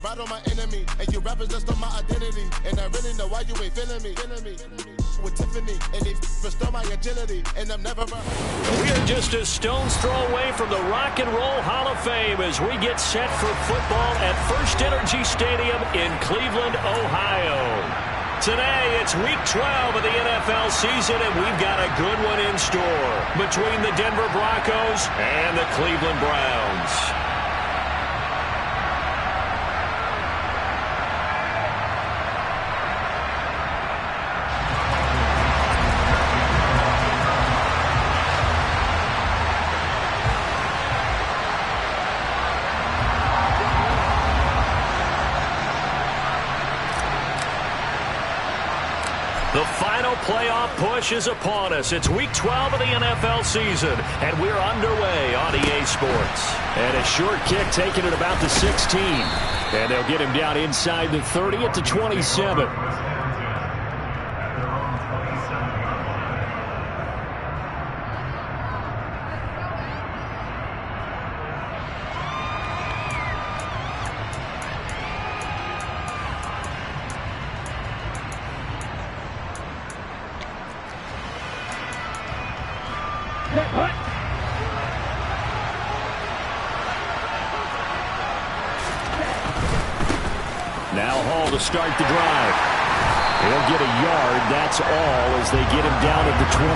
Right on my enemy, and you rappers just on my identity. And I really know why you ain't feeling me. With Tiffany, and they restore my agility. And I'm never. We are just a stone's throw away from the Rock and Roll Hall of Fame as we get set for football at First Energy Stadium in Cleveland, Ohio. Today, it's Week 12 of the NFL season, and we've got a good one in store between the Denver Broncos and the Cleveland Browns. The final playoff push is upon us. It's Week 12 of the NFL season, and we're underway on EA Sports. And a short kick taken at about the 16. And they'll get him down inside the 30 at the 27. Now Hall to start the drive. He'll get a yard, that's all, as they get him down at the 28.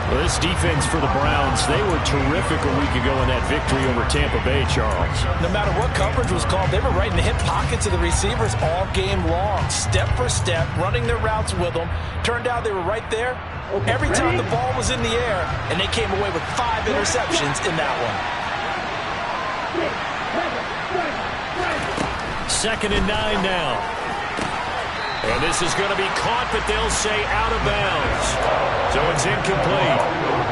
Well, this defense for the Browns, they were terrific a week ago in that victory over Tampa Bay, Charles. No matter what coverage was called, they were right in the hip pockets of the receivers all game long, step for step, running their routes with them. Turned out they were right there every time the ball was in the air, and they came away with 5 interceptions in that one. 2nd and 9 now. And this is going to be caught, but they'll say out of bounds. So it's incomplete.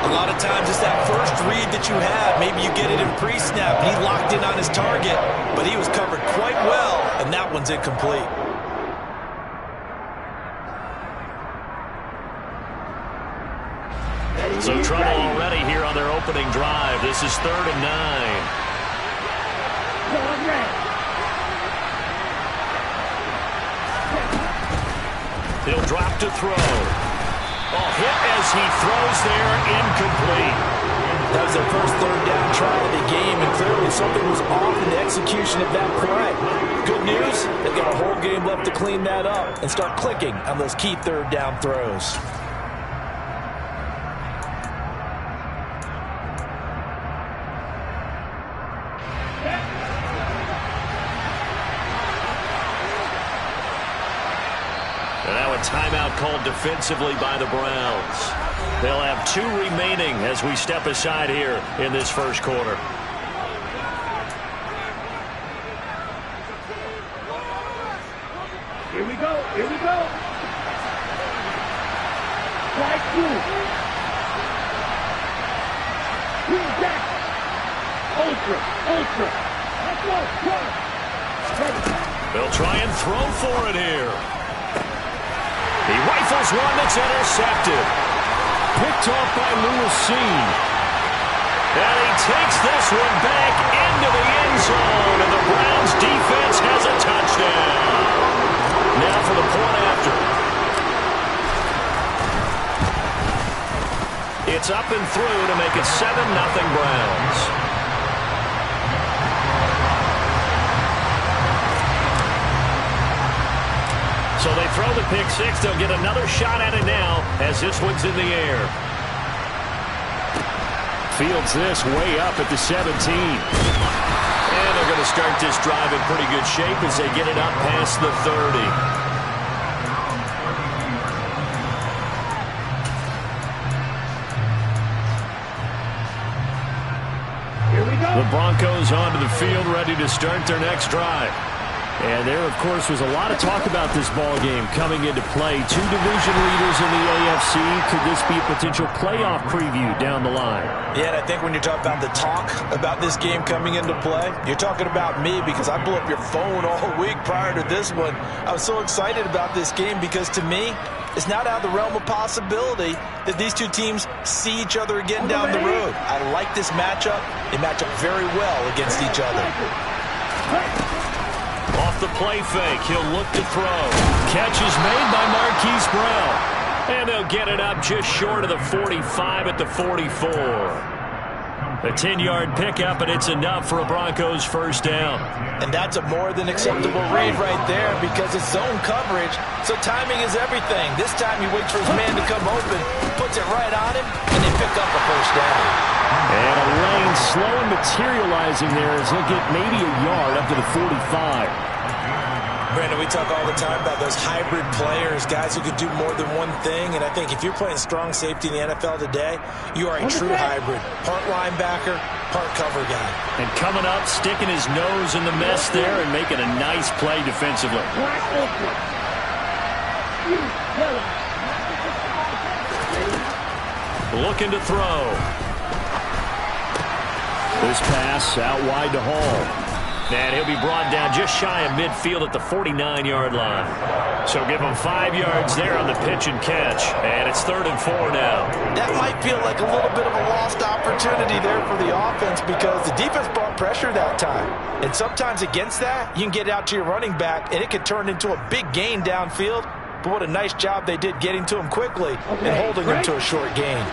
A lot of times it's that first read that you have. Maybe you get it in pre-snap, and he locked in on his target, but he was covered quite well, and that one's incomplete. So trouble already here on their opening drive. This is 3rd and 9. He'll drop to throw. Hit as he throws there, incomplete. That was their first 3rd down try of the game, and clearly something was off in the execution of that play. Good news, they've got a whole game left to clean that up and start clicking on those key 3rd down throws. Timeout called defensively by the Browns. They'll have 2 remaining as we step aside here in this first quarter. Here we go. Strike 2. Green back. Ultra. Let's go. They'll try and throw for it here. He rifles one that's intercepted. Picked off by Lewis Cine. And he takes this one back into the end zone. And the Browns defense has a touchdown. Now for the point after. It's up and through to make it 7-0 Browns. So they throw the pick 6. They'll get another shot at it now as this one's in the air. Fields this way up at the 17. And they're going to start this drive in pretty good shape as they get it up past the 30. Here we go. The Broncos onto the field ready to start their next drive. And there, of course, was a lot of talk about this ball game coming into play. 2 division leaders in the AFC. Could this be a potential playoff preview down the line? Yeah, and I think when you're talking about the talk about this game coming into play, you're talking about me because I blew up your phone all week prior to this one. I was so excited about this game because, to me, it's not out of the realm of possibility that these 2 teams see each other again down the road. I like this matchup. They match up very well against each other. play fake. He'll look to throw. Catch is made by Marquise Brown. And they'll get it up just short of the 45 at the 44. A 10-yard pickup, and it's enough for a Broncos first down. And that's a more than acceptable read right there because it's zone coverage, so timing is everything. This time he waits for his man to come open, puts it right on him, and they pick up a first down. And a lane slow and materializing there as he'll get maybe a yard up to the 45. Brandon, we talk all the time about those hybrid players, guys who could do more than one thing. And I think if you're playing strong safety in the NFL today, you are a true hybrid. Part linebacker, part cover guy. And coming up, sticking his nose in the mess there and making a nice play defensively. Looking to throw. This pass out wide to Hall. And he'll be brought down just shy of midfield at the 49-yard line. So give him 5 yards there on the pitch and catch. And it's 3rd and 4 now. That might feel like a little bit of a lost opportunity there for the offense because the defense brought pressure that time. And sometimes against that, you can get out to your running back, and it could turn into a big gain downfield. But what a nice job they did getting to him quickly and holding him to a short gain.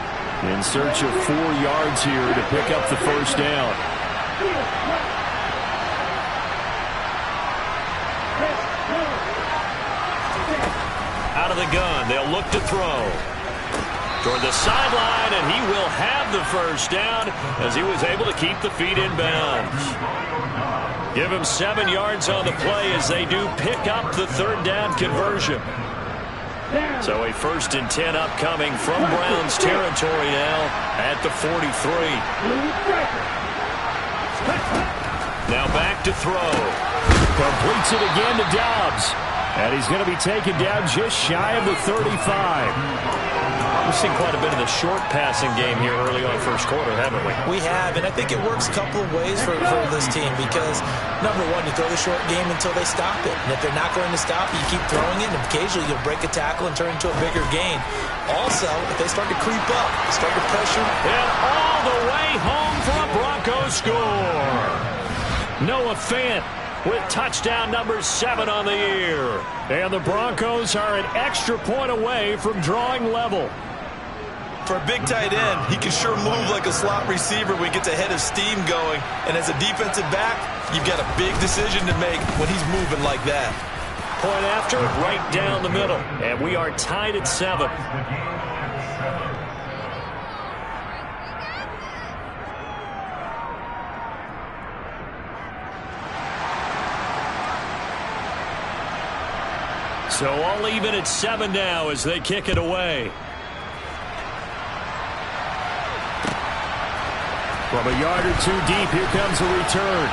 In search of 4 yards here to pick up the first down. Out of the gun, they'll look to throw. Toward the sideline, and he will have the first down as he was able to keep the feet in bounds. Give him 7 yards on the play as they do pick up the 3rd down conversion. So a 1st and 10 upcoming from Browns territory now at the 43. Now back to throw. Completes it again to Dobbs. And he's going to be taken down just shy of the 35. We've seen quite a bit of the short passing game here early on first quarter, haven't we? We have, and I think it works a couple of ways for this team because, number one, you throw the short game until they stop it. And if they're not going to stop it, you keep throwing it, and occasionally you'll break a tackle and turn it into a bigger gain. Also, if they start to creep up, start to pressure. And all the way home for a Broncos score. Noah Fant with touchdown number 7 on the year. And the Broncos are an extra point away from drawing level. For a big tight end, he can sure move like a slot receiver when he gets a head of steam going. And as a defensive back, you've got a big decision to make when he's moving like that. Point after, right down the middle. And we are tied at 7. So all even at 7 now as they kick it away. From a yard or 2 deep, here comes a return.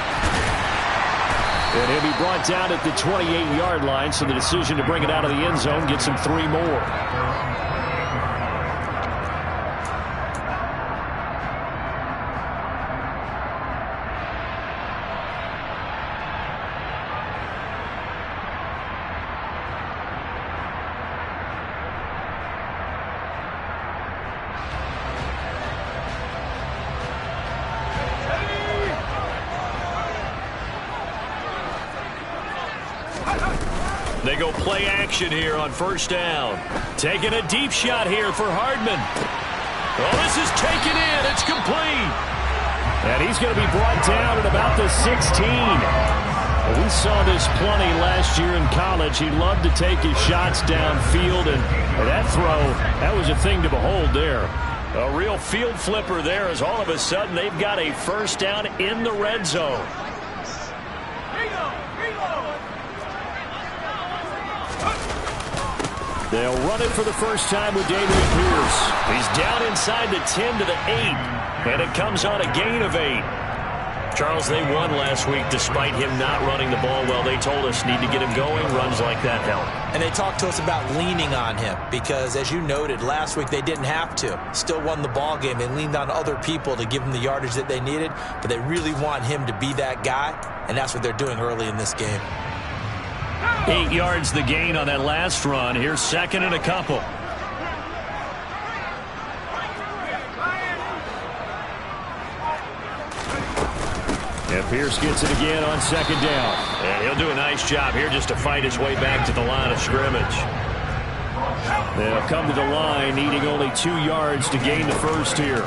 And he'll be brought down at the 28-yard line, so the decision to bring it out of the end zone gets him 3 more. They go play action here on first down. Taking a deep shot here for Hardman. Oh, this is taken in. It's complete. And he's going to be brought down at about the 16. Well, we saw this plenty last year in college. He loved to take his shots downfield, and that throw, that was a thing to behold there. A real field flipper there as all of a sudden they've got a first down in the red zone. They'll run it for the first time with Dameon Pierce. He's down inside the 10 to the 8, and it comes on a gain of 8. Charles, they won last week despite him not running the ball well. They told us need to get him going. Runs like that help. And they talked to us about leaning on him because, as you noted, last week they didn't have to. Still won the ball game. They leaned on other people to give them the yardage that they needed, but they really want him to be that guy, and that's what they're doing early in this game. 8 yards the gain on that last run. Here's 2nd and a couple. And Pierce gets it again on second down. And he'll do a nice job here just to fight his way back to the line of scrimmage. They'll come to the line, needing only 2 yards to gain the first here.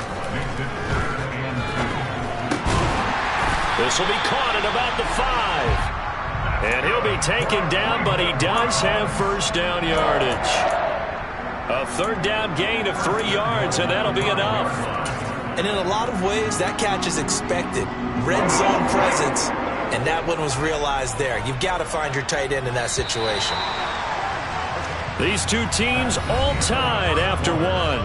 This will be caught at about the 5. And he'll be taken down, but he does have first down yardage. A third down gain of 3 yards, and that'll be enough. And in a lot of ways, that catch is expected. Red zone presence, and that one was realized there. You've got to find your tight end in that situation. These two teams all tied after one.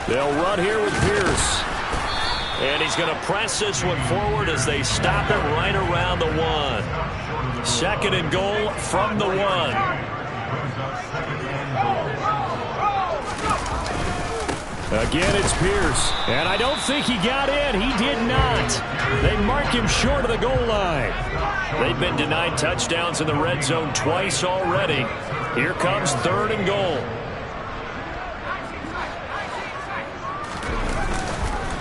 They'll run here with Pierce. And he's going to press this one forward as they stop it right around the 1. Second and goal from the 1. Again, it's Pierce. And I don't think he got in. He did not. They mark him short of the goal line. They've been denied touchdowns in the red zone twice already. Here comes third and goal.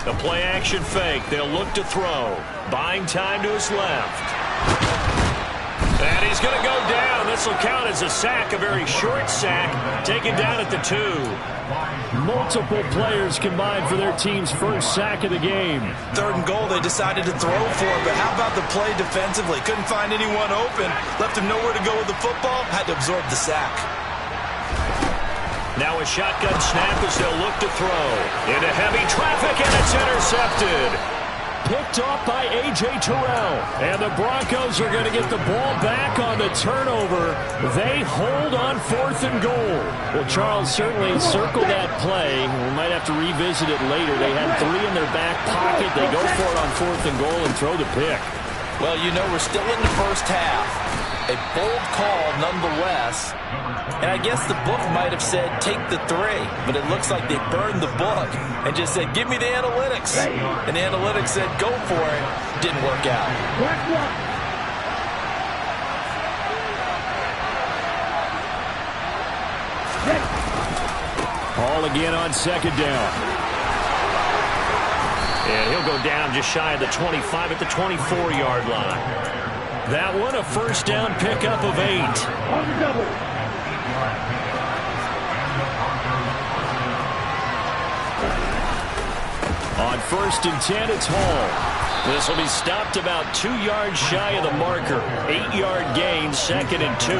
The play action fake. They'll look to throw. Buying time to his left. And he's going to go down. This will count as a sack, a very short sack, taken down at the 2. Multiple players combined for their team's first sack of the game. Third and goal, they decided to throw for it, but how about the play defensively? Couldn't find anyone open, left him nowhere to go with the football, had to absorb the sack. Now a shotgun snap as they'll look to throw. Into heavy traffic, and it's intercepted. Picked off by A.J. Terrell. And the Broncos are going to get the ball back on the turnover. They hold on 4th and goal. Well, Charles certainly circled that play. We might have to revisit it later. They had 3 in their back pocket. They go for it on 4th and goal and throw the pick. Well, you know, we're still in the first half. A bold call nonetheless. And I guess the book might have said, take the 3. But it looks like they burned the book and just said, give me the analytics. And the analytics said, go for it. Didn't work out. Hall again on second down. And he'll go down just shy of the 25 at the 24-yard line. That one a first down pickup of 8. On 1st and 10, it's Hall. This will be stopped about 2 yards shy of the marker. 8-yard gain, 2nd and 2.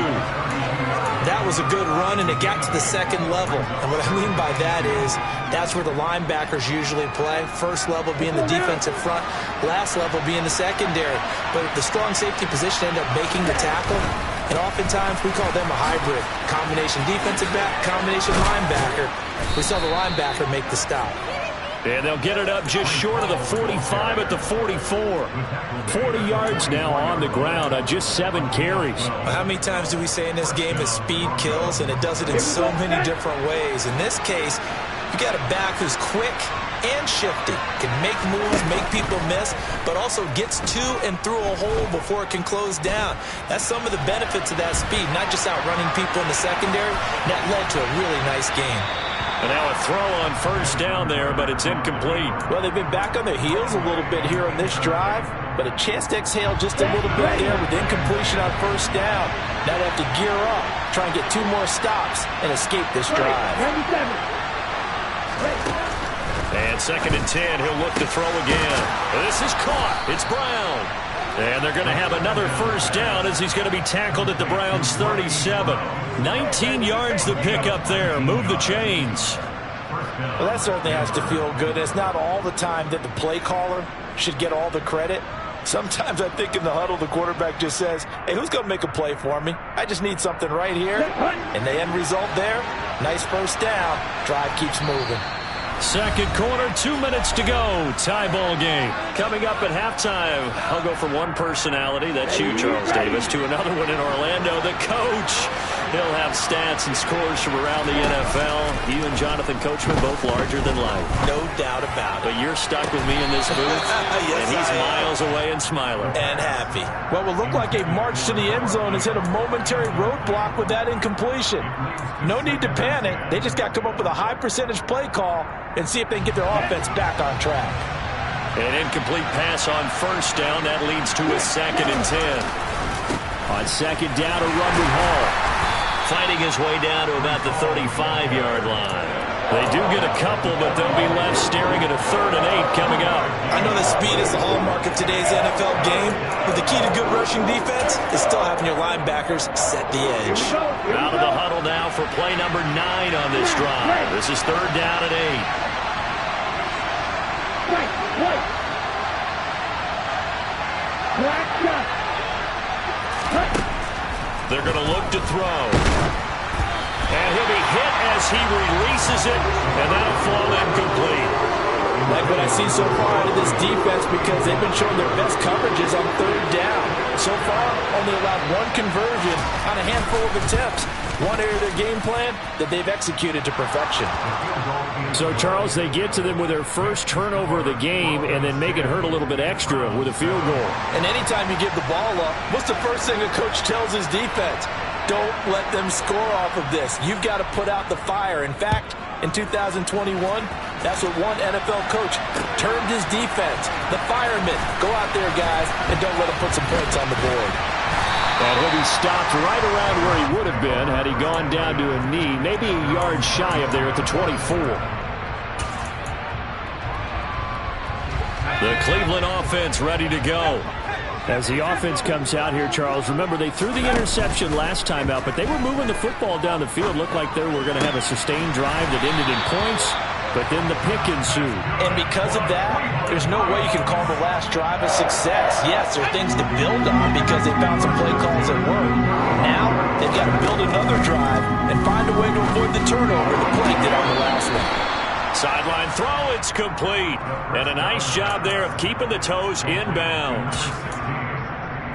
That was a good run, and it got to the second level. And what I mean by that is that's where the linebackers usually play. First level being the defensive front, last level being the secondary. But the strong safety position ended up making the tackle. And oftentimes we call them a hybrid. Combination defensive back, combination linebacker. We saw the linebacker make the stop. And they'll get it up just short of the 45 at the 44. 40 yards now on the ground on just 7 carries. Well, how many times do we say in this game is speed kills, and it does it in so many different ways. In this case, you got a back who's quick and shifty, can make moves, make people miss, but also gets to and through a hole before it can close down. That's some of the benefits of that speed, not just outrunning people in the secondary. That led to a really nice game. And now a throw on first down there, but it's incomplete. Well, they've been back on their heels a little bit here on this drive, but a chance to exhale just a little bit there with incompletion on first down. Now they have to gear up, try and get 2 more stops, and escape this drive. And 2nd and 10, he'll look to throw again. This is caught. It's Brown. And they're going to have another first down as he's going to be tackled at the Browns' 37. 19 yards to pick up there. Move the chains. Well, that certainly has to feel good. It's not all the time that the play caller should get all the credit. Sometimes I think in the huddle, the quarterback just says, hey, who's going to make a play for me? I just need something right here. And the end result there, nice first down. Drive keeps moving. Second quarter, 2 minutes to go. Tie ball game. Coming up at halftime, I'll go from one personality, that's you, Charles Davis, to another one in Orlando, the coach. He'll have stats and scores from around the NFL. You and Jonathan Coachman both larger than life. No doubt about it. But you're stuck with me in this booth, Yes, and he's miles away and smiling. And happy. What will look like a march to the end zone has hit a momentary roadblock with that incompletion. No need to panic. They just got to come up with a high percentage play call and see if they can get their offense back on track. An incomplete pass on first down. That leads to a 2nd and 10. On 2nd down, a run with Hall. Fighting his way down to about the 35-yard line. They do get a couple, but they'll be left staring at a 3rd and 8 coming up. I know that speed is the hallmark of today's NFL game, but the key to good rushing defense is still having your linebackers set the edge. Out of the huddle now for play number 9 on this drive. This is 3rd down and 8. They're going to look to throw. And he'll be hit as he releases it, and that'll fall incomplete. Like what I see so far out of this defense, because they've been showing their best coverages on 3rd down. So far, only allowed 1 conversion on a handful of attempts. One area of their game plan that they've executed to perfection. So, Charles, they get to them with their first turnover of the game and then make it hurt a little bit extra with a field goal. And anytime you give the ball up, what's the first thing a coach tells his defense? Don't let them score off of this. You've got to put out the fire. In fact, in 2021, that's what one NFL coach termed his defense. The firemen. Go out there, guys, and don't let them put some points on the board. And he'll be stopped right around where he would have been had he gone down to a knee, maybe a yard shy of there at the 24. The Cleveland offense ready to go. As the offense comes out here, Charles, remember they threw the interception last time out, but they were moving the football down the field. Looked like they were going to have a sustained drive that ended in points, but then the pick ensued. And because of that, there's no way you can call the last drive a success. Yes, there are things to build on because they found some play calls that work. Now, they've got to build another drive and find a way to avoid the turnover the play did on the last one. Sideline throw, it's complete. And a nice job there of keeping the toes in bounds.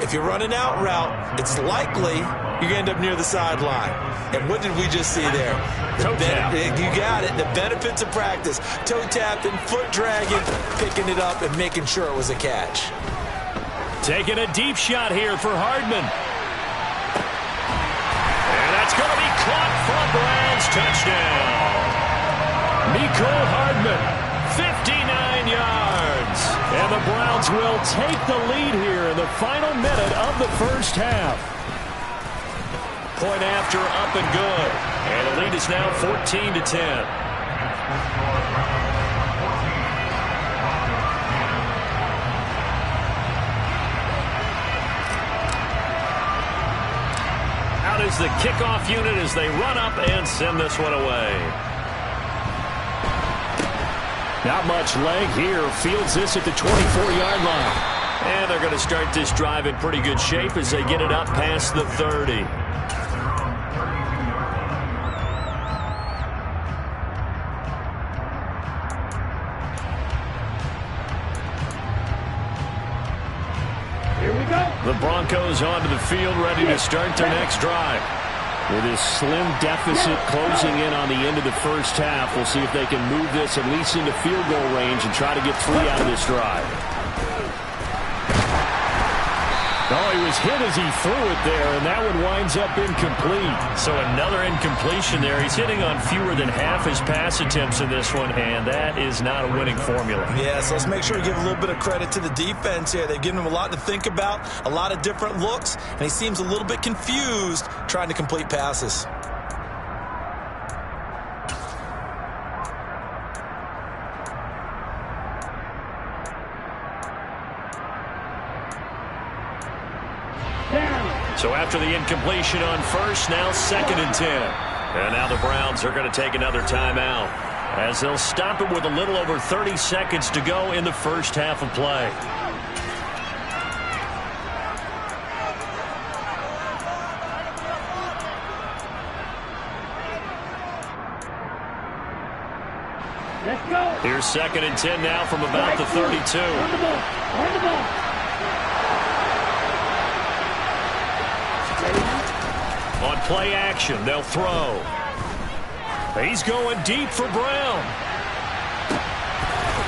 If you're running out route, it's likely you're going to end up near the sideline. And what did we just see there? Toe tap. You got it. The benefits of practice. Toe tapping, foot dragging, picking it up, and making sure it was a catch. Taking a deep shot here for Hardman. And that's going to be caught for a Browns touchdown. Mecole Hardman, 59 yards. And the Browns will take the lead here in the final minute of the first half. Point after, up and good. And the lead is now 14-10. Out is the kickoff unit as they run up and send this one away. Not much leg here. Fields this at the 24-yard line. And they're going to start this drive in pretty good shape as they get it up past the 30. Here we go. The Broncos onto the field, ready to start their next drive. With this slim deficit closing in on the end of the first half, we'll see if they can move this at least into field goal range and try to get 3 out of this drive. Oh, he was hit as he threw it there, and that one winds up incomplete. So another incompletion there. He's hitting on fewer than half his pass attempts in this one, and that is not a winning formula. Yeah, so let's make sure we give a little bit of credit to the defense here. They've given him a lot to think about, a lot of different looks, and he seems a little bit confused trying to complete passes. So after the incompletion on first, now 2nd and 10. And now the Browns are going to take another timeout as they'll stop it with a little over 30 seconds to go in the first half of play. Let's go. Here's 2nd and 10 now from about the 32. On the ball. On the ball. On play action. They'll throw. He's going deep for Brown.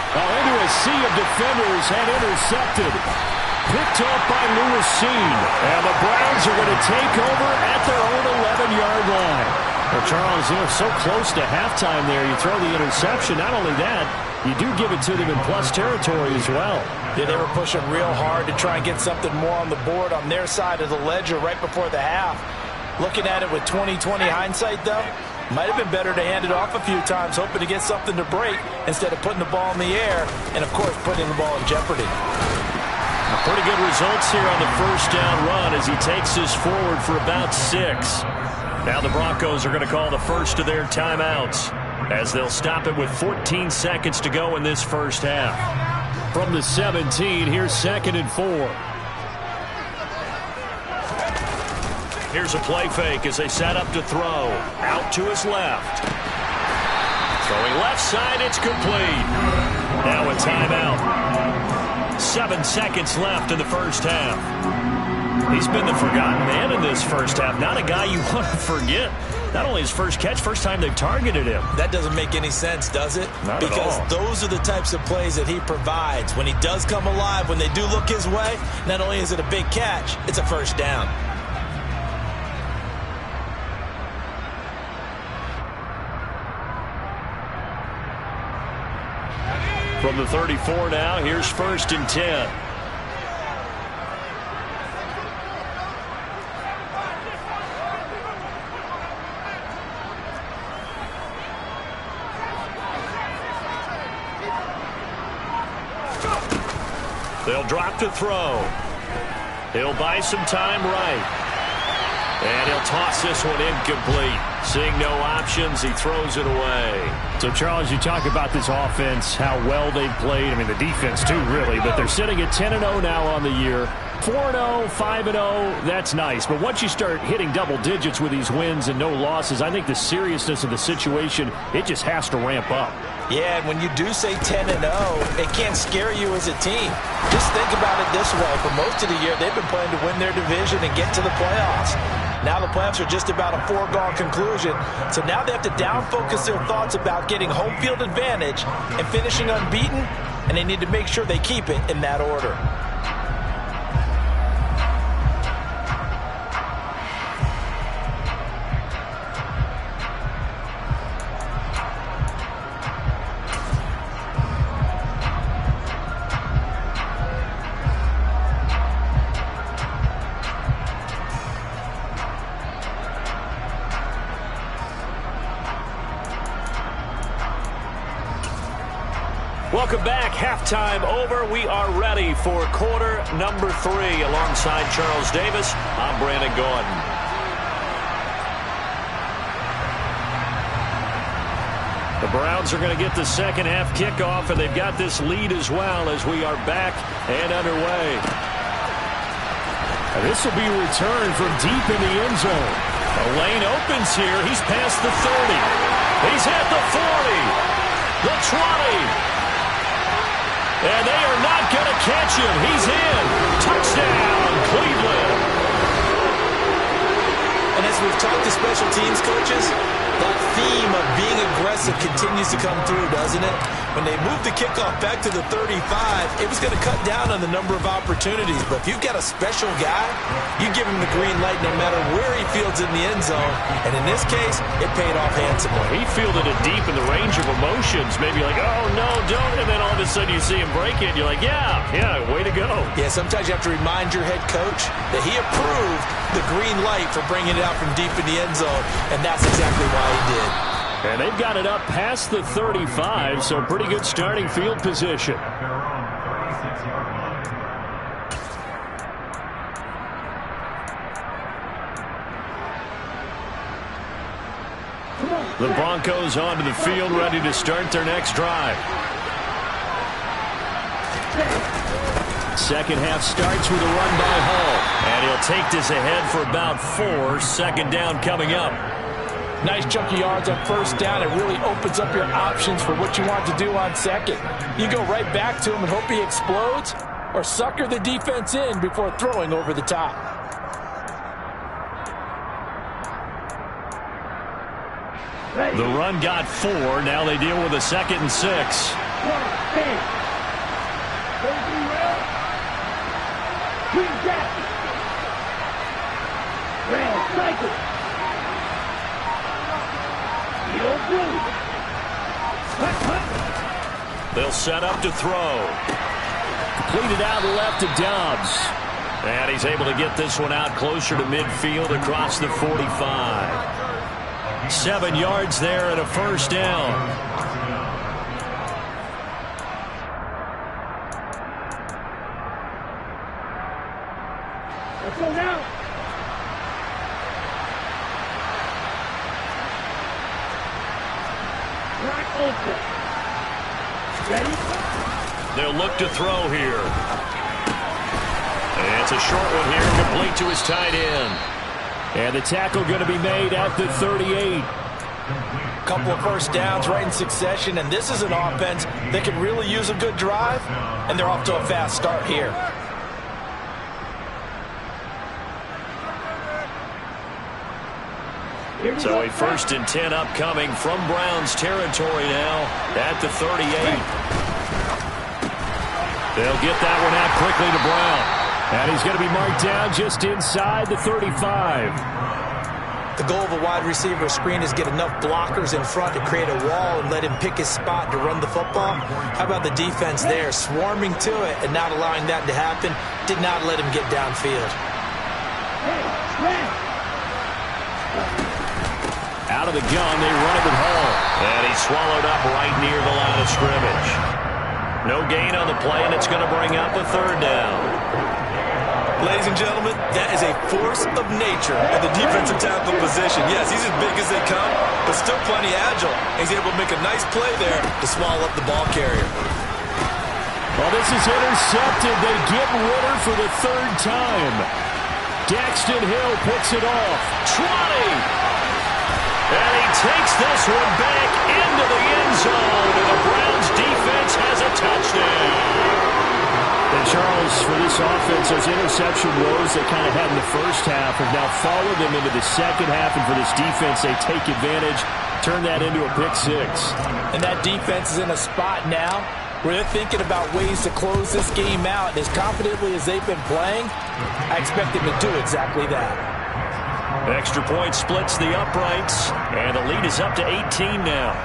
Into a sea of defenders and intercepted. Picked off by Lewis Cine. And the Browns are going to take over at their own 11-yard line. Well, Charles, so close to halftime there. You throw the interception. Not only that, you do give it to them in plus territory as well. Yeah, they were pushing real hard to try and get something more on the board on their side of the ledger right before the half. Looking at it with 20/20 hindsight, though, might have been better to hand it off a few times, hoping to get something to break instead of putting the ball in the air and, of course, putting the ball in jeopardy. Pretty good results here on the first down run as he takes this forward for about 6. Now the Broncos are going to call the first of their timeouts as they'll stop it with 14 seconds to go in this first half. From the 17, here's 2nd and 4. Here's a play fake as they set up to throw. Out to his left. Throwing left side, it's complete. Now a timeout. 7 seconds left in the first half. He's been the forgotten man in this first half. Not a guy you want to forget. Not only his first catch, first time they've targeted him. That doesn't make any sense, does it? Not because at all. Those are the types of plays that he provides. When he does come alive, when they do look his way, not only is it a big catch, it's a first down. From the 34 now, here's 1st and 10. They'll drop to throw. He'll buy some time right. And he'll toss this one incomplete. Seeing no options, he throws it away. So, Charles, you talk about this offense, how well they've played. I mean, the defense, too, really. But they're sitting at 10-0 now on the year. 4-0, 5-0, that's nice. But once you start hitting double digits with these wins and no losses, I think the seriousness of the situation, it just has to ramp up. Yeah, and when you do say 10-0, it can't scare you as a team. Just think about it this way. For most of the year, they've been playing to win their division and get to the playoffs. Now the playoffs are just about a foregone conclusion. So now they have to down-focus their thoughts about getting home field advantage and finishing unbeaten, and they need to make sure they keep it in that order. Welcome back. Halftime over. We are ready for quarter number 3. Alongside Charles Davis, I'm Brandon Gaudin. The Browns are going to get the second half kickoff, and they've got this lead as well as we are back and underway. And this will be returned from deep in the end zone. The lane opens here. He's past the 30. He's at the 40. The 20. And they are not going to catch him. He's in. Touchdown, Cleveland. And as we've talked to special teams coaches, that theme of being aggressive continues to come through, doesn't it? When they moved the kickoff back to the 35, it was going to cut down on the number of opportunities. But if you've got a special guy, you give him the green light no matter where he fields in the end zone. And in this case, it paid off handsomely. He fielded it deep in the range of emotions. Maybe like, oh, no, don't. And then all of a sudden you see him break it. And you're like, yeah, way to go. Yeah, sometimes you have to remind your head coach that he approved the green light for bringing it out from deep in the end zone. And that's exactly why he did. And they've got it up past the 35, so pretty good starting field position. The Broncos onto the field, ready to start their next drive. Second half starts with a run by Hall. And he'll take this ahead for about 4. Second down coming up. Nice chunky yards on first down. It really opens up your options for what you want to do on second. You go right back to him and hope he explodes, or sucker the defense in before throwing over the top. The run got 4. Now they deal with a 2nd and 6. They'll set up to throw. Completed out left to Doubs. And he's able to get this one out closer to midfield across the 45. 7 yards there and a first down. Let's go now. Right open. Ready? They'll look to throw here. And it's a short one here, complete to his tight end. And the tackle going to be made at the 38. Couple of first downs right in succession, and this is an offense that can really use a good drive, and they're off to a fast start here. So a 1st and 10 upcoming from Browns territory now at the 38. They'll get that one out quickly to Brown. And he's going to be marked down just inside the 35. The goal of a wide receiver screen is get enough blockers in front to create a wall and let him pick his spot to run the football. How about the defense there, swarming to it and not allowing that to happen? Did not let him get downfield. Out of the gun, they run it with Hall. And he's swallowed up right near the line of scrimmage. No gain on the play, and it's going to bring up a 3rd down. Ladies and gentlemen, that is a force of nature at the defensive tackle position. Yes, he's as big as they come, but still plenty agile. He's able to make a nice play there to swallow up the ball carrier. Well, this is intercepted. They get Ritter for the 3rd time. Daxton Hill picks it off. 20! And he takes this one back into the end zone, and the Browns defense has a touchdown. And Charles, for this offense, those interception woes they kind of had in the first half have now followed them into the second half, and for this defense, they take advantage, turn that into a pick 6. And that defense is in a spot now where they're thinking about ways to close this game out. And as confidently as they've been playing, I expect them to do exactly that. Extra point splits the uprights, and the lead is up to 18 now.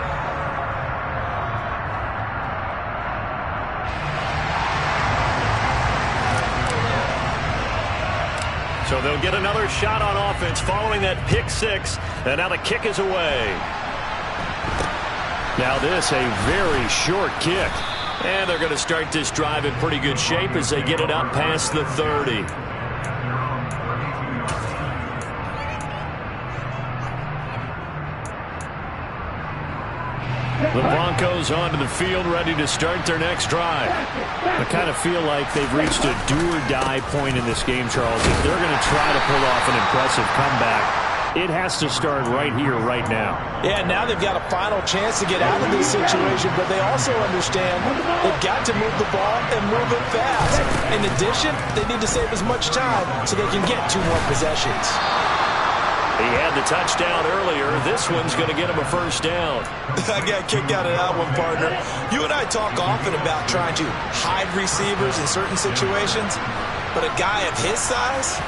So they'll get another shot on offense following that pick 6, and now the kick is away. Now this, a very short kick. And they're going to start this drive in pretty good shape as they get it up past the 30. The Broncos onto the field, ready to start their next drive. I kind of feel like they've reached a do-or-die point in this game, Charles. If they're going to try to pull off an impressive comeback, it has to start right here, right now. Yeah, now they've got a final chance to get out of this situation, but they also understand they've got to move the ball and move it fast. In addition, they need to save as much time so they can get 2 more possessions. He had the touchdown earlier. This one's going to get him a first down. I got kicked out of that one, partner. You and I talk often about trying to hide receivers in certain situations, but a guy of his size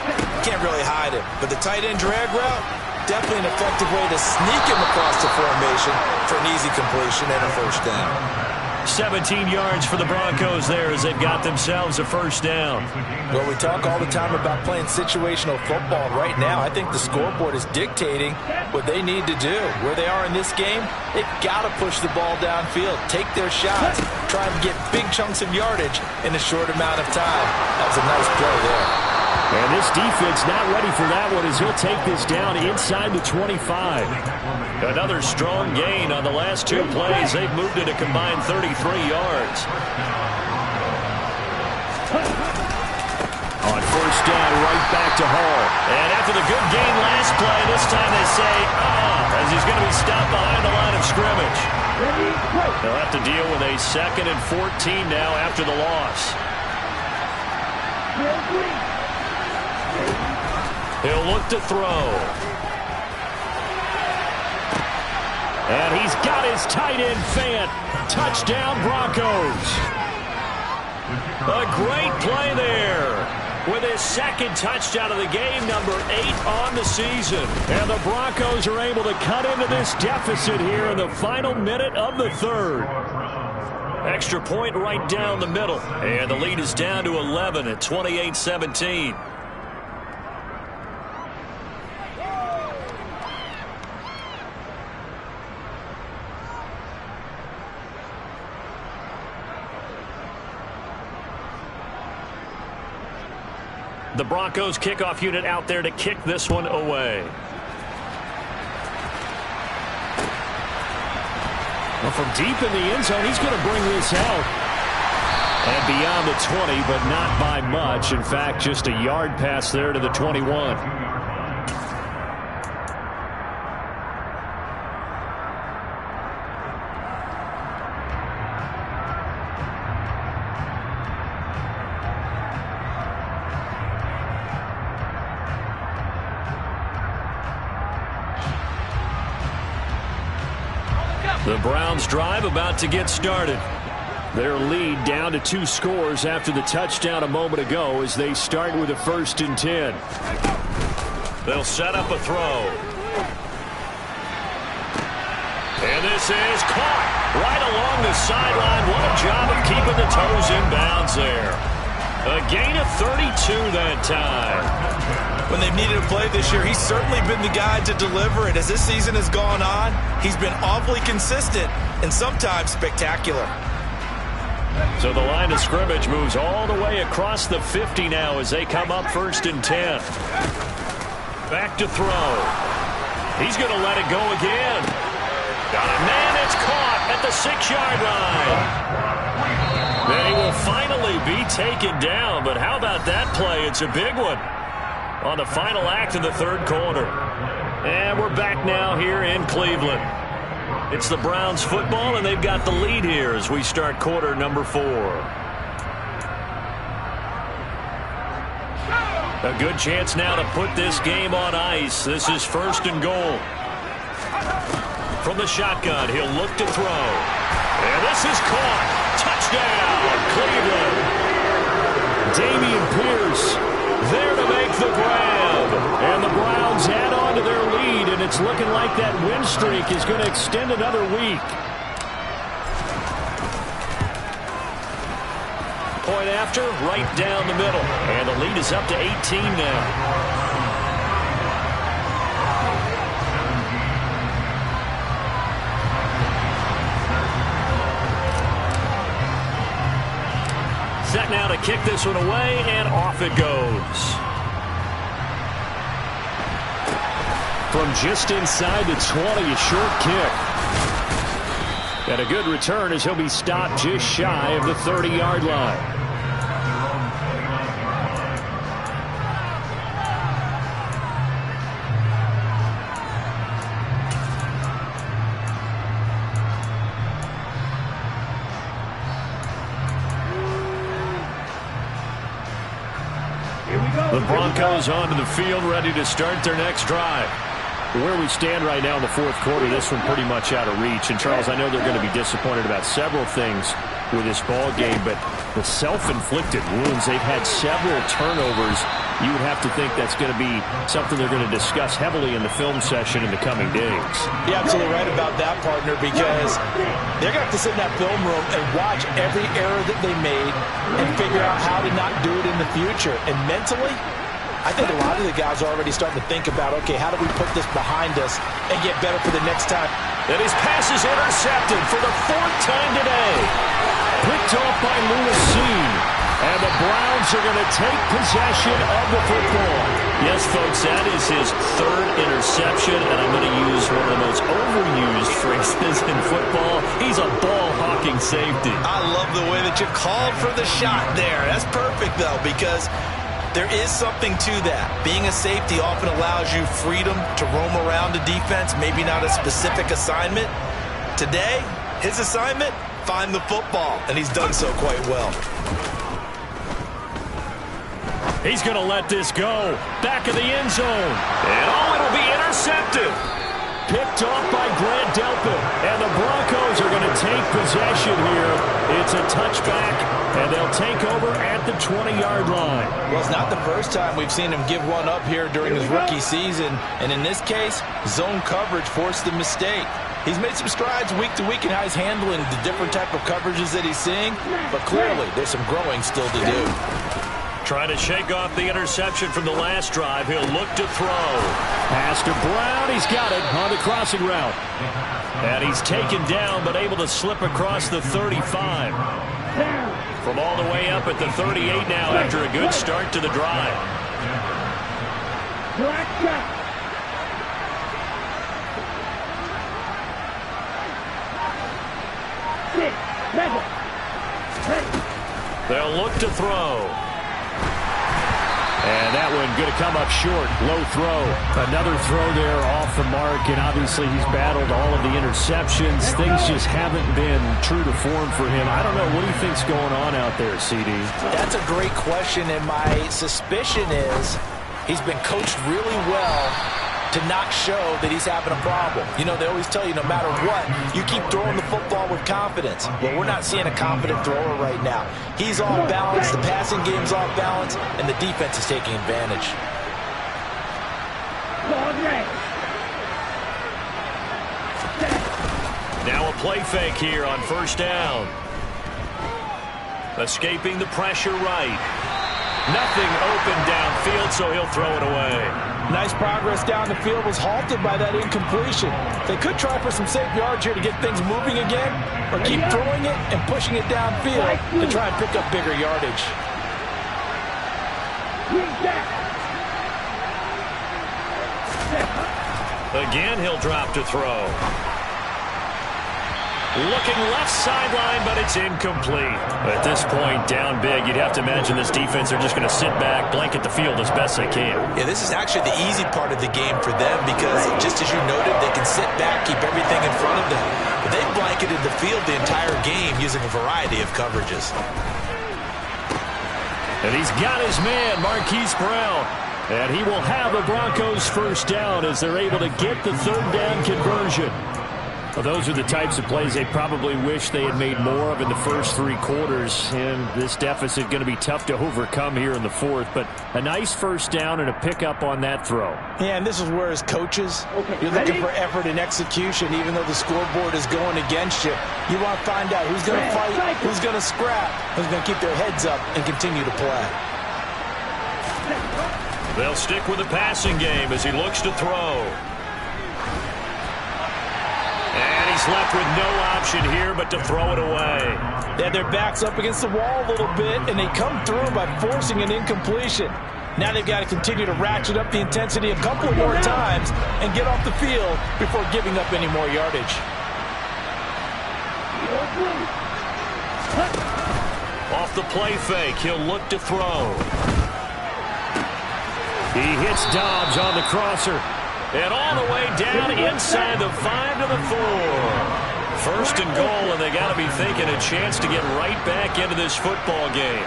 can't really hide him. But the tight end drag route, definitely an effective way to sneak him across the formation for an easy completion and a first down. 17 yards for the Broncos there as they've got themselves a first down. Well, we talk all the time about playing situational football. Right now, I think the scoreboard is dictating what they need to do. Where they are in this game, they've got to push the ball downfield, take their shots, try and get big chunks of yardage in a short amount of time. That was a nice play there. And this defense not ready for that one as he'll take this down inside the 25. Another strong gain on the last 2 plays. They've moved it a combined 33 yards. On first down, right back to Hall. And after the good gain last play, this time they say, as he's going to be stopped behind the line of scrimmage. They'll have to deal with a 2nd and 14 now after the loss. He'll look to throw. And he's got his tight end Fant. Touchdown, Broncos. A great play there. With his second touchdown of the game, number 8 on the season. And the Broncos are able to cut into this deficit here in the final minute of the third. Extra point right down the middle. And the lead is down to 11 at 28-17. The Broncos kickoff unit out there to kick this one away. Well, from deep in the end zone, he's going to bring this out. And beyond the 20, but not by much. In fact, just a yard pass there to the 21. The Browns drive about to get started. Their lead down to 2 scores after the touchdown a moment ago as they start with a 1st and 10. They'll set up a throw. And this is caught right along the sideline. What a job of keeping the toes in bounds there. A gain of 32 that time. When they've needed a play this year, he's certainly been the guy to deliver it. As this season has gone on, he's been awfully consistent and sometimes spectacular. So the line of scrimmage moves all the way across the 50 now as they come up 1st and 10. Back to throw. He's going to let it go again. Got a man, it's caught at the 6-yard line. Then he will finally be taken down, but how about that play? It's a big one. On the final act of the third quarter. And we're back now here in Cleveland. It's the Browns football, and they've got the lead here as we start quarter number 4. A good chance now to put this game on ice. This is 1st and goal. From the shotgun, he'll look to throw. And this is caught. Touchdown, Cleveland. Dameon Pierce there to make the grab. And the Browns add on to their lead, and it's looking like that win streak is going to extend another week. Point after, right down the middle. And the lead is up to 18 now. Set now to kick this one away, and off it goes. From just inside the 20, a short kick. And a good return as he'll be stopped just shy of the 30-yard line. The Broncos onto the field, ready to start their next drive. Where we stand right now in the fourth quarter, this one pretty much out of reach. And, Charles, I know they're going to be disappointed about several things with this ball game, but the self-inflicted wounds, they've had several turnovers. You would have to think that's going to be something they're going to discuss heavily in the film session in the coming days. You're absolutely right about that, partner, because they're going to have to sit in that film room and watch every error that they made and figure out how to not do it in the future. And mentally, I think a lot of the guys are already starting to think about, okay, how do we put this behind us and get better for the next time? And his pass is intercepted for the 4th time today. Picked off by Lewis Cine. And the Browns are going to take possession of the football. Yes, folks, that is his 3rd interception, and I'm going to use one of the most overused phrases in football. He's a ball-hawking safety. I love the way that you called for the shot there. That's perfect, though, because there is something to that. Being a safety often allows you freedom to roam around the defense, maybe not a specific assignment. Today, his assignment, find the football, and he's done so quite well. He's going to let this go. Back of the end zone. And it'll be intercepted. picked off by Grant Delpit. And the Broncos are going to take possession here. It's a touchback, and they'll take over at the 20-yard line. Well, it's not the first time we've seen him give one up here during his rookie season. And in this case, zone coverage forced the mistake. He's made some strides week to week in how he's handling the different type of coverages that he's seeing. But clearly, there's some growing still to do. Trying to shake off the interception from the last drive. He'll look to throw. Pass to Brown. He's got it on the crossing route. And he's taken down, but able to slip across the 35. From all the way up at the 38 now after a good start to the drive. They'll look to throw. And that one going to come up short. Low throw. Another throw there off the mark. And obviously he's battled all of the interceptions. Things just haven't been true to form for him. I don't know. What do you think's going on out there, CD? That's a great question. And my suspicion is he's been coached really well to not show that he's having a problem. You know, they always tell you no matter what, you keep throwing the football with confidence. Well, we're not seeing a confident thrower right now. He's off balance, the passing game's off balance, and the defense is taking advantage. Now a play fake here on first down. Escaping the pressure right. Nothing open downfield, so he'll throw it away. Nice progress down the field, was halted by that incompletion. They could try for some safe yards here to get things moving again, or keep throwing it and pushing it downfield to try and pick up bigger yardage. Again, he'll drop to throw. Looking left sideline, but it's incomplete. At this point, down big, you'd have to imagine this defense are just going to sit back, blanket the field as best they can. Yeah, this is actually the easy part of the game for them because, just as you noted, they can sit back, keep everything in front of them. But they've blanketed the field the entire game using a variety of coverages. And he's got his man, Marquise Brown. And he will have the Broncos first down as they're able to get the third down conversion. Well, those are the types of plays they probably wish they had made more of in the first three quarters. And this deficit going to be tough to overcome here in the fourth. But a nice first down and a pickup on that throw. Yeah, and this is where as coaches, you're looking for effort and execution. Even though the scoreboard is going against you, you want to find out who's going to fight, who's going to scrap, who's going to keep their heads up and continue to play. They'll stick with the passing game as he looks to throw. And he's left with no option here but to throw it away. Yeah, their back's up against the wall a little bit, and they come through by forcing an incompletion. Now they've got to continue to ratchet up the intensity a couple more times and get off the field before giving up any more yardage. Off the play fake, he'll look to throw. He hits Dobbs on the crosser. And all the way down inside the 5 to the 4. First and goal, and they got to be thinking a chance to get right back into this football game.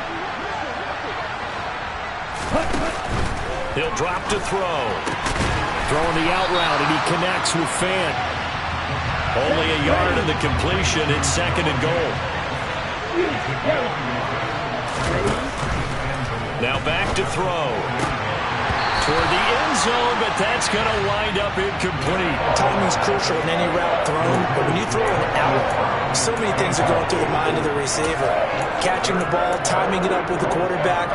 He'll drop to throw. Throwing the out route, and he connects with Fant. Only a yard in the completion. It's second and goal. Now back to throw. Toward the end zone, but that's going to wind up incomplete. Timing's crucial in any route thrown, but when you throw an out, so many things are going through the mind of the receiver. Catching the ball, timing it up with the quarterback.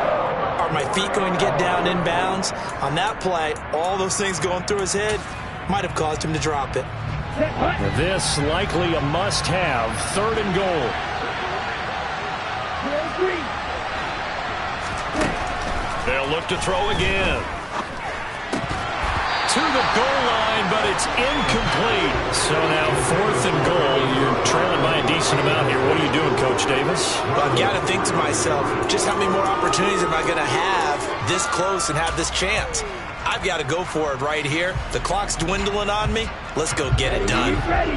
Are my feet going to get down inbounds? On that play, all those things going through his head might have caused him to drop it. This likely a must-have. Third and goal. They'll look to throw again. To the goal line, but it's incomplete. So now fourth and goal. You're trailing by a decent amount here. What are you doing, Coach Davis? Well, I've got to think to myself, just how many more opportunities am I going to have this close and have this chance? I've got to go for it right here. The clock's dwindling on me. Let's go get it done. Ready.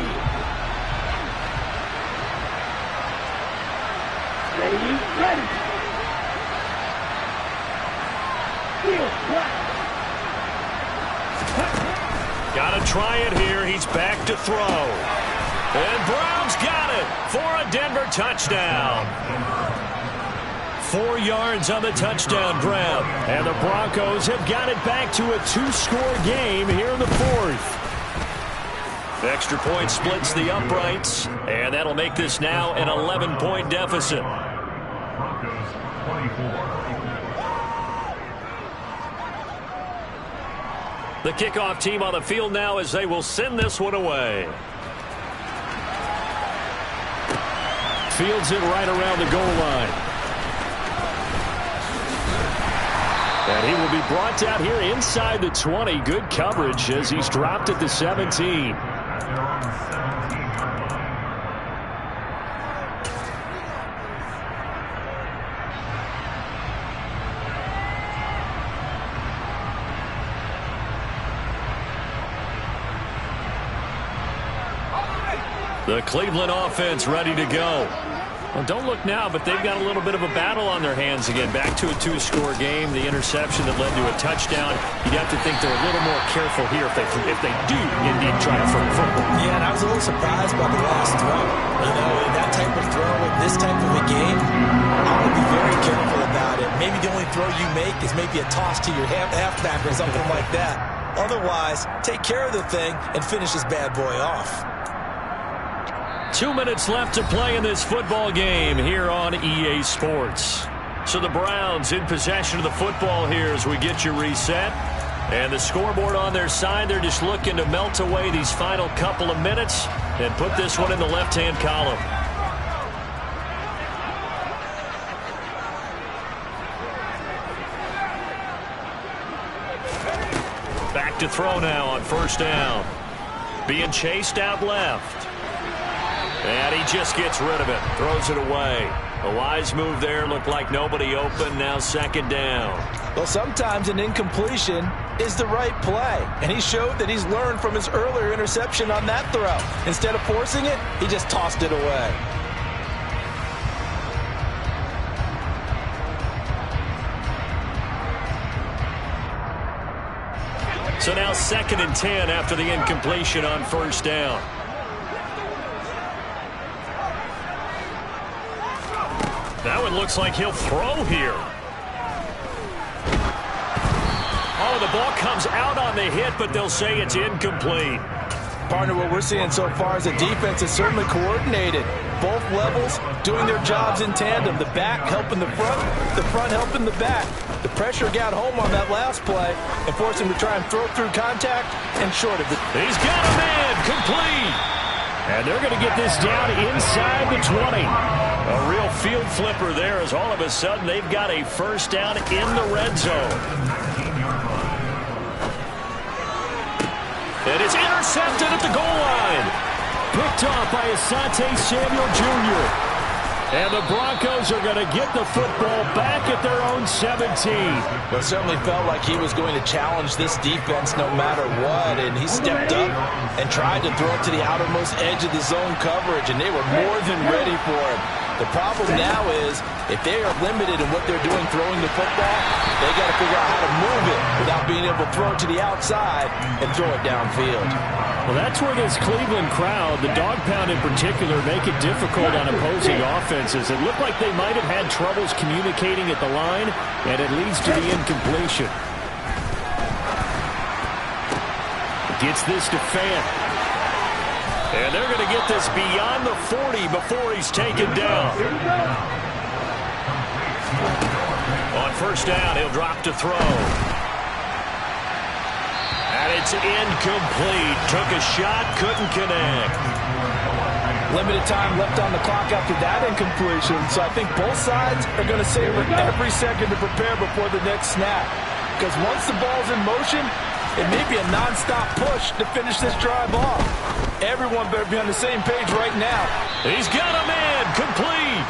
Got to try it here. He's back to throw. And Brown's got it for a Denver touchdown. 4 yards on the touchdown grab. And the Broncos have got it back to a 2-score game here in the 4th. Extra point splits the uprights, and that'll make this now an 11-point deficit. The kickoff team on the field now as they will send this one away. Fields it right around the goal line. And he will be brought down here inside the 20. Good coverage as he's dropped at the 17. The Cleveland offense ready to go. Well, don't look now, but they've got a little bit of a battle on their hands again. Back to a 2-score game. The interception that led to a touchdown. You'd have to think they're a little more careful here if they do indeed try to throw football. Yeah, and I was a little surprised by the last throw. You know, in that type of throw, in this type of a game, I would be very careful about it. Maybe the only throw you make is maybe a toss to your halfback or something like that. Otherwise, take care of the thing and finish this bad boy off. 2 minutes left to play in this football game here on EA Sports. So the Browns in possession of the football here as we get you reset. And the scoreboard on their side, they're just looking to melt away these final couple of minutes and put this one in the left-hand column. Back to throw now on first down. Being chased out left. And he just gets rid of it. Throws it away. A wise move there. Looked like nobody open. Now second down. Well, sometimes an incompletion is the right play. And he showed that he's learned from his earlier interception on that throw. Instead of forcing it, he just tossed it away. So now second and 10 after the incompletion on first down. That one looks like he'll throw here. Oh, the ball comes out on the hit, but they'll say it's incomplete. Partner, what we're seeing so far is the defense is certainly coordinated. Both levels doing their jobs in tandem. The back helping the front helping the back. The pressure got home on that last play and forced him to try and throw through contact and short of it. He's got a man, complete. And they're going to get this down inside the 20. A real field flipper there as all of a sudden they've got a first down in the red zone. And it's intercepted at the goal line. Picked off by Asante Samuel Jr. And the Broncos are going to get the football back at their own 17. Well, it certainly felt like he was going to challenge this defense no matter what, and he stepped up and tried to throw it to the outermost edge of the zone coverage, and they were more than ready for him. The problem now is if they are limited in what they're doing throwing the football, they got to figure out how to move it without being able to throw it to the outside and throw it downfield. Well, that's where this Cleveland crowd, the dog pound in particular, make it difficult on opposing offenses. It looked like they might have had troubles communicating at the line, and it leads to the incompletion. Gets this to Fant. And they're going to get this beyond the 40 before he's taken down. On first down, he'll drop to throw. And it's incomplete. Took a shot, couldn't connect. Limited time left on the clock after that incompletion, so I think both sides are going to savor every second to prepare before the next snap. Because once the ball's in motion, it may be a nonstop push to finish this drive off. Everyone better be on the same page right now. He's got a man, complete.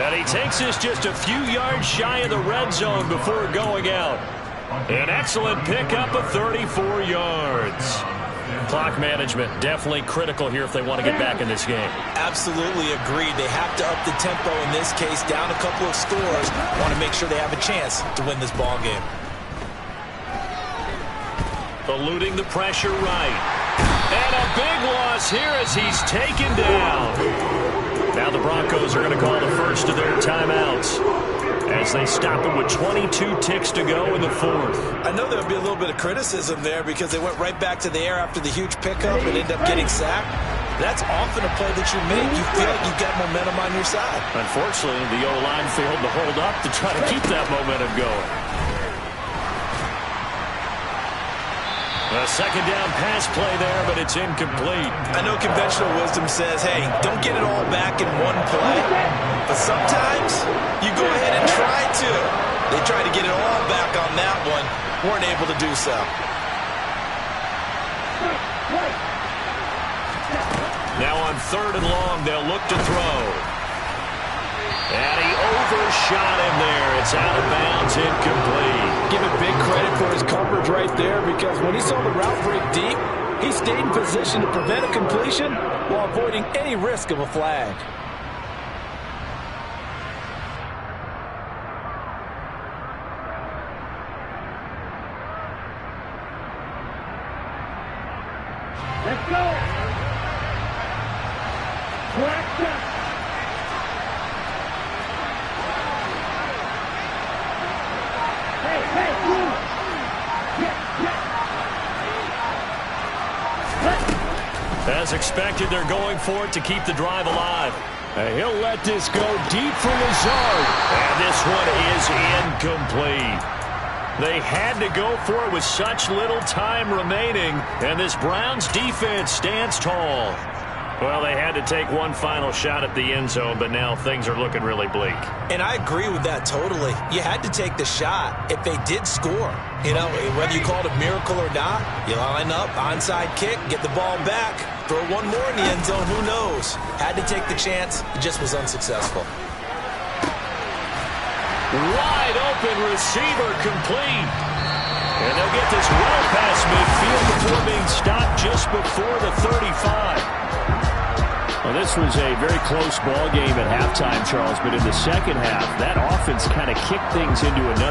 And he takes this just a few yards shy of the red zone before going out. An excellent pickup of 34 yards. Clock management definitely critical here if they want to get back in this game. Absolutely agreed. They have to up the tempo in this case, down a couple of scores. Want to make sure they have a chance to win this ball game. Eluding the pressure right. And a big loss here as he's taken down. Now the Broncos are going to call the first of their timeouts as they stop it with 22 ticks to go in the fourth. I know there'll be a little bit of criticism there because they went right back to the air after the huge pickup and ended up getting sacked. That's often a play that you make. You feel like you've got momentum on your side. Unfortunately, the O-line failed to hold up to try to keep that momentum going. A second down pass play there, but it's incomplete. I know conventional wisdom says, hey, don't get it all back in one play. But sometimes you go ahead and try to. They tried to get it all back on that one. Weren't able to do so. Now on 3rd and long, they'll look to throw. And he overshot him there. It's out of bounds, incomplete. Give him big credit for his coverage right there because when he saw the route break deep, he stayed in position to prevent a completion while avoiding any risk of a flag. Let's go. As expected, they're going for it to keep the drive alive. He'll let this go deep from his zone. And this one is incomplete. They had to go for it with such little time remaining, and this Browns defense stands tall. Well, they had to take one final shot at the end zone, but now things are looking really bleak. And I agree with that totally. You had to take the shot if they did score. You know, whether you call it a miracle or not, you line up, onside kick, get the ball back, throw one more in the end zone, who knows? Had to take the chance, it just was unsuccessful. Wide open receiver complete. And they'll get this well past midfield before being stopped just before the 35. Well, this was a very close ball game at halftime, Charles, but in the second half, that offense kind of kicked things into another